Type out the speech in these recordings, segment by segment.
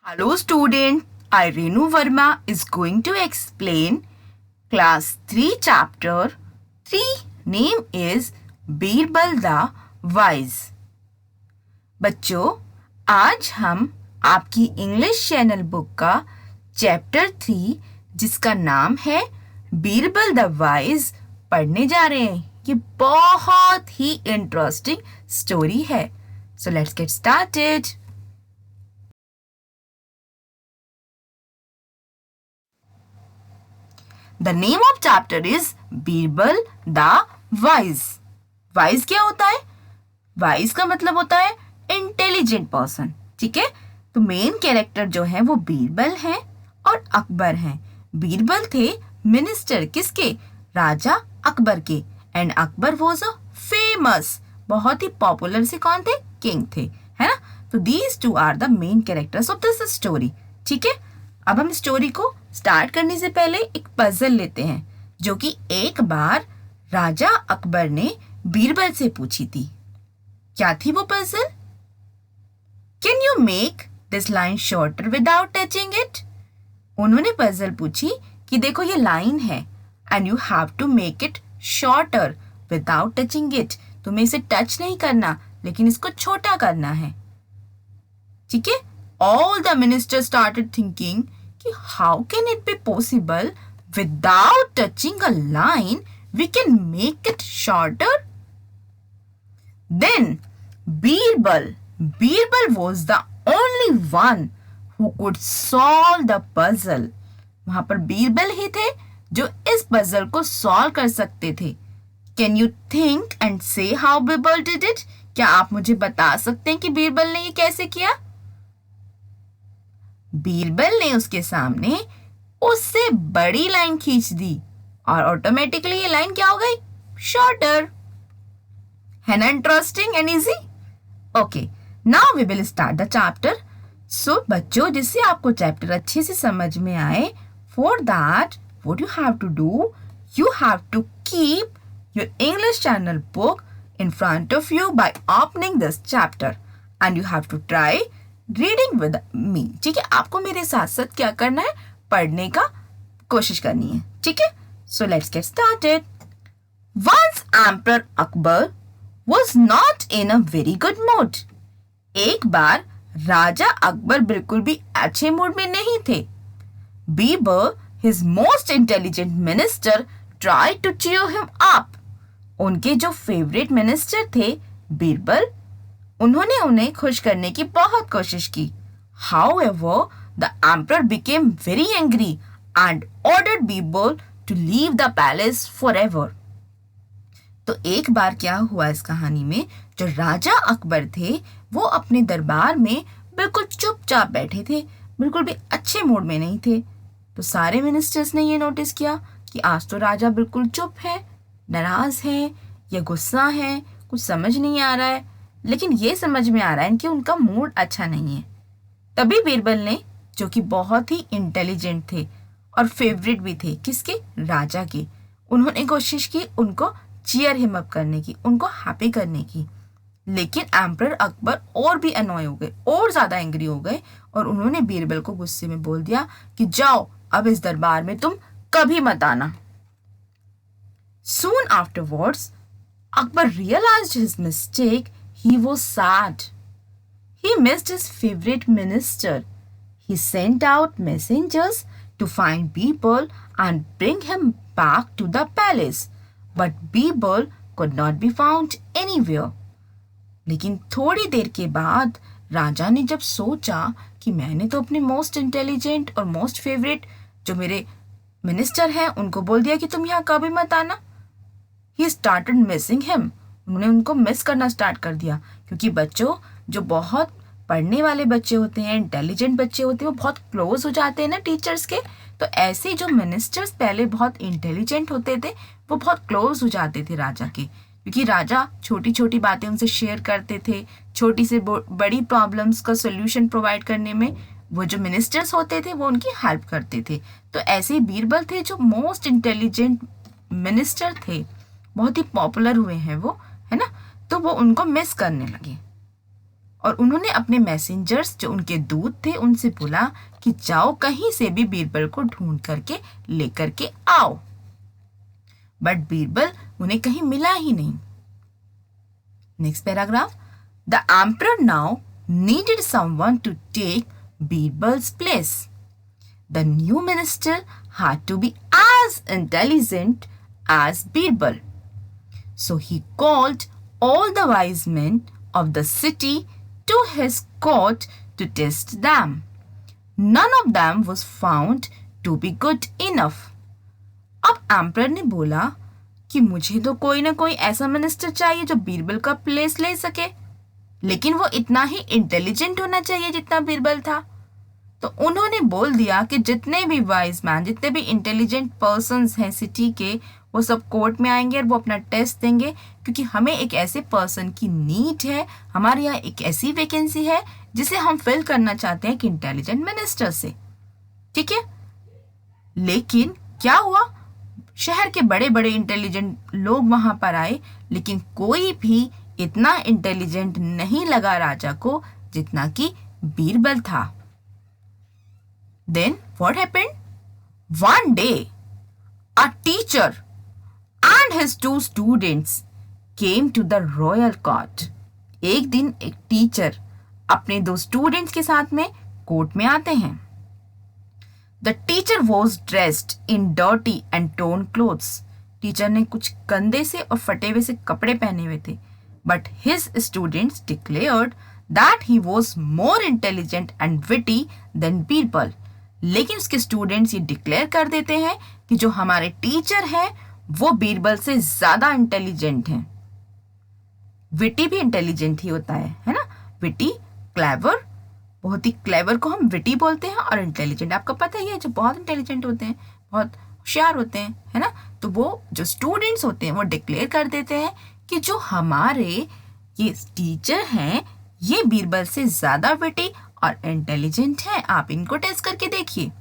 Hello student, I Renu Verma is going to explain class 3 chapter 3. Name is Birbal the wise. बच्चों, आज हम आपकी English channel book का chapter 3 जिसका नाम है बीरबल द वाइज पढ़ने जा रहे हैं। ये बहुत ही इंटरेस्टिंग स्टोरी है। So let's get started. The name of chapter is Birbal the wise. Wise क्या होता है? वाइज का मतलब होता है इंटेलिजेंट पर्सन। ठीक है, तो मेन कैरेक्टर जो है वो बीरबल है और अकबर हैं। बीरबल थे मिनिस्टर किसके? राजा अकबर के। And Akbar was a famous, बहुत ही पॉपुलर से कौन थे? किंग थे, है ना। तो these two are the main characters of this story. ठीक है, अब हम स्टोरी को स्टार्ट करने से पहले एक पजल लेते हैं जो कि एक बार राजा अकबर ने बीरबल से पूछी थी। क्या थी वो puzzle? Can you make this line shorter without touching it? उन्होंने पजल पूछी कि देखो ये लाइन है and you have to make it shorter without touching it. तुम्हें इसे टच नहीं करना, लेकिन इसको छोटा करना है। ठीक है, all the ministers started thinking कि how can it be possible without touching a line we can make it shorter? Then Birbal was the only one who could solve the puzzle. वहां पर बीरबल ही थे जो इस पजल को solve कर सकते थे। Can you think and say how Birbal did it? क्या आप मुझे बता सकते हैं कि बीरबल ने ये कैसे किया? बीरबल ने उसके सामने उससे बड़ी लाइन खींच दी और ऑटोमेटिकली ये लाइन क्या हो गई? शॉर्टर। है ना interesting and easy? Okay, now we will start the chapter. So बच्चों, जिससे आपको चैप्टर अच्छे से समझ में आए, for that what you have to do, you have to keep your English channel book in front of you by opening this chapter and you have to try reading with me. ठीक है, आपको मेरे साथ साथ क्या करना है? पढ़ने का कोशिश करनी है। ठीक है, so let's get started. Once Emperor Akbar was not in a very good mood. एक बार राजा अकबर बिल्कुल भी अच्छे मूड में नहीं थे। Birbal, his most intelligent minister, tried to cheer him up. उनके जो फेवरेट मिनिस्टर थे बीरबल, उन्होंने उन्हें खुश करने की बहुत कोशिश की। However, the emperor became very angry and ordered Birbal to leave the palace forever. तो एक बार क्या हुआ इस कहानी में, जो राजा अकबर थे वो अपने दरबार में बिल्कुल चुपचाप बैठे थे, बिल्कुल भी अच्छे मूड में नहीं थे। तो सारे मिनिस्टर्स ने ये नोटिस किया कि आज तो राजा बिल्कुल चुप है, नाराज है या गुस्सा है, कुछ समझ नहीं आ रहा है। लेकिन ये समझ में आ रहा है कि उनका मूड अच्छा नहीं है। तभी बीरबल ने, जो कि बहुत ही इंटेलिजेंट थे और फेवरेट भी थे किसके? राजा के, उन्होंने कोशिश की उनको चीयर हिम अप करने की, उनको हैप्पी करने की। लेकिन एम्परर अकबर और भी अनॉय हो गए, और ज्यादा एंग्री हो गए और उन्होंने बीरबल को गुस्से में बोल दिया कि जाओ, अब इस दरबार में तुम कभी मत आना। Soon afterwards, Akbar realized his mistake. He was sad. He missed his favorite minister. He sent out messengers to find Birbal and bring him back to the palace. But Birbal could not be found anywhere. लेकिन थोड़ी देर के बाद राजा ने जब सोचा कि मैंने तो अपने मोस्ट इंटेलिजेंट और मोस्ट फेवरेट जो मेरे मिनिस्टर हैं उनको बोल दिया कि तुम यहाँ कभी मत आना, He started missing him. उन्होंने उनको मिस करना स्टार्ट कर दिया। क्योंकि बच्चों, जो बहुत पढ़ने वाले बच्चे होते हैं, इंटेलिजेंट बच्चे होते हैं, वो बहुत क्लोज हो जाते हैं ना टीचर्स के। तो ऐसे जो मिनिस्टर्स पहले बहुत इंटेलिजेंट होते थे, वो बहुत क्लोज हो जाते थे राजा के, क्योंकि राजा छोटी छोटी बातें उनसे शेयर करते थे। छोटी से बड़ी प्रॉब्लम्स का सोल्यूशन प्रोवाइड करने में वो जो मिनिस्टर्स होते थे वो उनकी हेल्प करते थे। तो ऐसे ही बीरबल थे जो मोस्ट इंटेलिजेंट मिनिस्टर थे, बहुत ही पॉपुलर हुए हैं वो, है ना। तो वो उनको मिस करने लगे और उन्होंने अपने मैसेंजर्स जो उनके दूत थे उनसे बोला कि जाओ कहीं से भी बीरबल को ढूंढ करके लेकर के आओ। बट बीरबल उन्हें कहीं मिला ही नहीं। Next paragraph, the emperor now needed someone to take Birbal's place. The new minister had to be as intelligent as Birbal. So he called all the wise men of the city to his court to test them. None of them was found to be good enough. अब emperor ने बोला कि मुझे तो कोई ना कोई ऐसा मिनिस्टर चाहिए जो बीरबल का प्लेस ले सके, लेकिन वो इतना ही इंटेलिजेंट होना चाहिए जितना बीरबल था। तो उन्होंने बोल दिया कि जितने भी वाइज मैन, जितने भी इंटेलिजेंट पर्सन्स हैं सिटी के, वो सब कोर्ट में आएंगे और वो अपना टेस्ट देंगे, क्योंकि हमें एक ऐसे पर्सन की नीड है, हमारे यहाँ एक ऐसी वैकेंसी है जिसे हम फिल करना चाहते हैं कि इंटेलिजेंट मिनिस्टर से। ठीक है, लेकिन क्या हुआ, शहर के बड़े बड़े इंटेलिजेंट लोग वहां पर आए, लेकिन कोई भी इतना इंटेलिजेंट नहीं लगा राजा को जितना कि बीरबल था। Then what happened? One day, a teacher and his 2 students came to the royal court. एक दिन एक टीचर अपने 2 स्टूडेंट्स के साथ में कोर्ट में आते हैं। The teacher was dressed in dirty and torn clothes. Teacher ने कुछ गंदे से और फटे हुए से कपड़े पहने हुए थे। But his students declared that he was more intelligent and witty than Birbal. लेकिन उसके स्टूडेंट्स ये डिक्लेयर कर देते हैं कि जो हमारे टीचर हैं वो बीरबल से ज्यादा इंटेलिजेंट हैं। विटी भी इंटेलिजेंट ही होता है ना, विटी क्लेवर, बहुत ही क्लेवर को हम विटी बोलते हैं, और इंटेलिजेंट आपको पता ही है जो बहुत इंटेलिजेंट होते हैं, बहुत होशियार होते हैं, है ना। तो वो जो स्टूडेंट्स होते हैं वो डिक्लेयर कर देते हैं कि जो हमारे ये टीचर हैं ये बीरबल से ज्यादा विटी और इंटेलिजेंट है, आप इनको टेस्ट करके देखिए।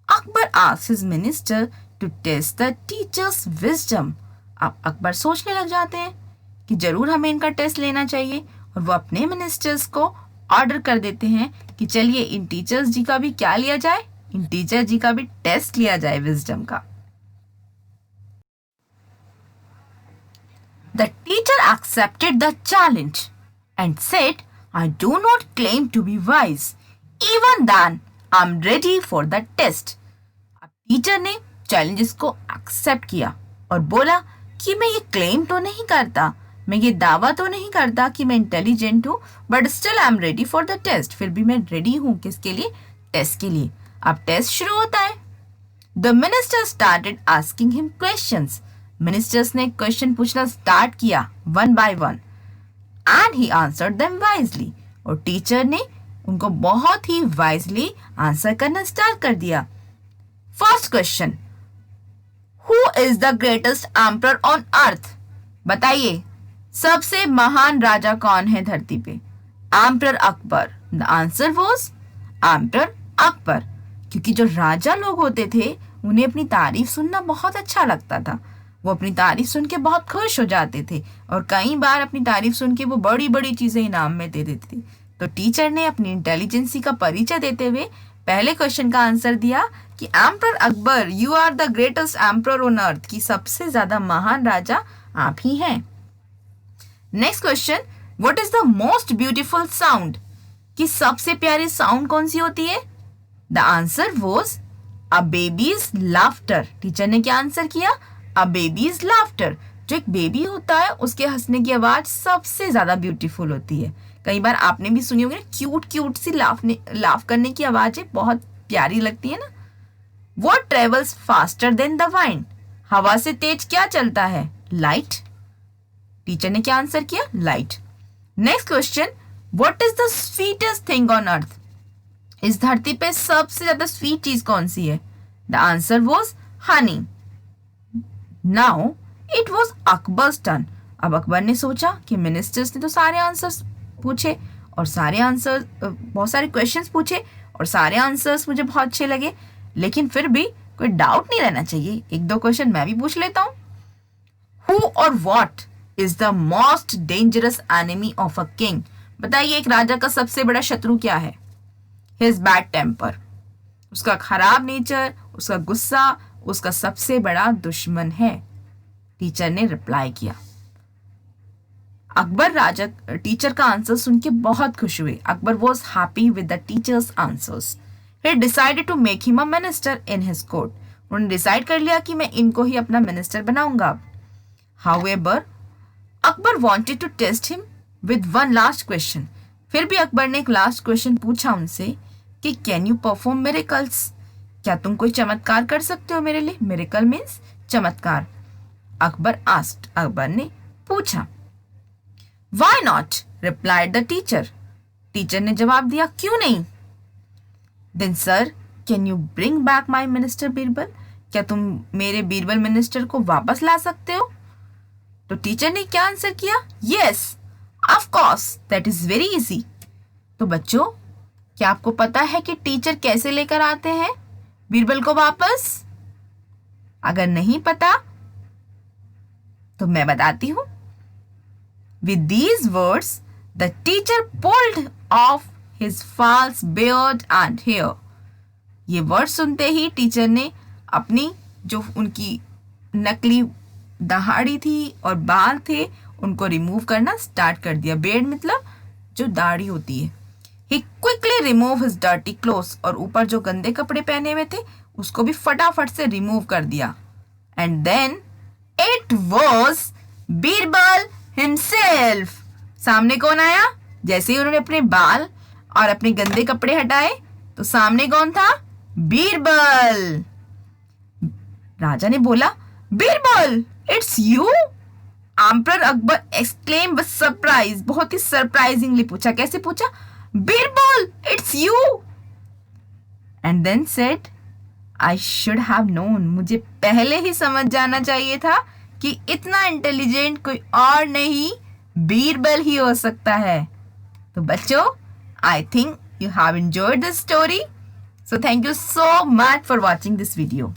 Akbar asked his minister to test the teacher's wisdom. अब अकबर सोचने लग जाते हैं कि जरूर हमें इनका टेस्ट लेना चाहिए, और वो अपने मिनिस्टर्स को ऑर्डर कर देते हैं कि चलिए इन टीचर्स जी का भी क्या लिया जाए, इन टीचर जी का भी टेस्ट लिया जाए विजडम का। The teacher accepted the challenge and said, I do not claim to be wise. Even then, I'm ready for the test. अब टीचर ने चैलेंजेस को एक्सेप्ट किया और बोला कि मैं ये क्लेम तो नहीं करता, मैं ये दावा तो नहीं करता कि मैं इंटेलिजेंट हूँ, but still I am ready for the test. फिर भी मैं रेडी हूँ किसके लिए, टेस्ट के लिए। अब टेस्ट शुरू होता है। The minister started asking him questions. Ministers ने क्वेश्चन पूछना स्टार्ट किया one by one, and he answered them wisely. और टीचर ने उनको बहुत ही वाइजली आंसर करना स्टार्ट कर दिया। First question, who is the greatest emperor on अर्थ? बताइए सबसे महान राजा कौन है धरती पे? Emperor Akbar. The answer was emperor Akbar, क्योंकि जो राजा लोग होते थे उन्हें अपनी तारीफ सुनना बहुत अच्छा लगता था, वो अपनी तारीफ सुन के बहुत खुश हो जाते थे, और कई बार अपनी तारीफ सुन के वो बड़ी बड़ी चीजें इनाम में दे देते थे। तो टीचर ने अपनी इंटेलिजेंसी का परिचय देते हुए पहले क्वेश्चन का आंसर दिया कि emperor Akbar, you are the greatest emperor on earth, की सबसे ज्यादा महान राजा आप ही हैं। Next question, what is the most beautiful sound? कि सबसे प्यारी साउंड कौन सी होती है? The answer was a baby's laughter. Teacher ने क्या आंसर किया? A baby's laughter. जो एक बेबी होता है उसके हंसने की आवाज सबसे ज्यादा ब्यूटीफुल होती है। कई बार आपने भी सुनी होगी ना, क्यूट क्यूट सी लाफ करने की आवाजें बहुत प्यारी लगती है ना। What travels faster than the wind? हवा से तेज क्या चलता है? लाइट। टीचर ने क्या आंसर किया? Light. Next question, what is the sweetest thing on earth? इस धरती पे सबसे ज्यादा स्वीट चीज कौन सी है? The answer was Honey. Now it was Akbar's turn. अब अकबर ने सोचा कि मिनिस्टर्स ने तो सारे आंसर्स पूछे और सारे आंसर बहुत सारे क्वेश्चंस पूछे और सारे आंसर्स मुझे बहुत अच्छे लगे, लेकिन फिर भी कोई डाउट नहीं रहना चाहिए, एक दो क्वेश्चन मैं भी पूछ लेता हूँ। हु और what is the most dangerous enemy of a king? बताइए एक राजा का सबसे बड़ा शत्रु क्या है? हिज बैड टेम्पर, उसका खराब नेचर, उसका गुस्सा उसका सबसे बड़ा दुश्मन है। टीचर ने रिप्लाई किया। अकबर राजा टीचर का आंसर सुन के बहुत खुश हुए। Akbar was happy with the teacher's answers. He decided to make him a minister in his court. उन्होंने डिसाइड कर लिया कि मैं इनको ही अपना मिनिस्टर बनाऊंगा। However Akbar wanted to test him with one last question. फिर भी अकबर ने एक लास्ट क्वेश्चन पूछा उनसे कि कैन यू परफॉर्म मिरेकल्स, क्या तुम कोई चमत्कार कर सकते हो मेरे लिए? मिरेकल मीन्स चमत्कार। अकबर ने पूछा। Why not? replied the teacher. Teacher ने जवाब दिया, क्यों नहीं? Then sir, can you bring back my minister Birbal? क्या तुम मेरे बीरबल मिनिस्टर को वापस ला सकते हो? तो टीचर ने क्या आंसर किया? Yes, of course, that is very easy. तो बच्चों, क्या आपको पता है कि टीचर कैसे लेकर आते हैं बीरबल को वापस? अगर नहीं पता तो मैं बताती हूं। With these words, the teacher pulled off his false beard and hair. ये वर्ड सुनते ही टीचर ने अपनी जो उनकी नकली दाढ़ी थी और बाल थे उनको रिमूव करना स्टार्ट कर दिया। बेयर्ड मतलब जो दाढ़ी होती है। He quickly removed his dirty clothes, और ऊपर जो गंदे कपड़े पहने हुए थे उसको भी फटाफट से रिमूव कर दिया। And then it was Birbal himself. सामने कौन आया? जैसे ही उन्होंने अपने बाल और अपने गंदे कपड़े हटाए तो सामने कौन था? बीरबल। राजा ने बोला, Birbal it's you? Emperor Akbar exclaim with surprise. बहुत ही सरप्राइजिंगली पूछा। कैसे पूछा? Birbal it's you. And then said, I should have known. मुझे पहले ही समझ जाना चाहिए था कि इतना इंटेलिजेंट कोई और नहीं बीरबल ही हो सकता है। तो बच्चों, I think you have enjoyed this story, so thank you so much for watching this video.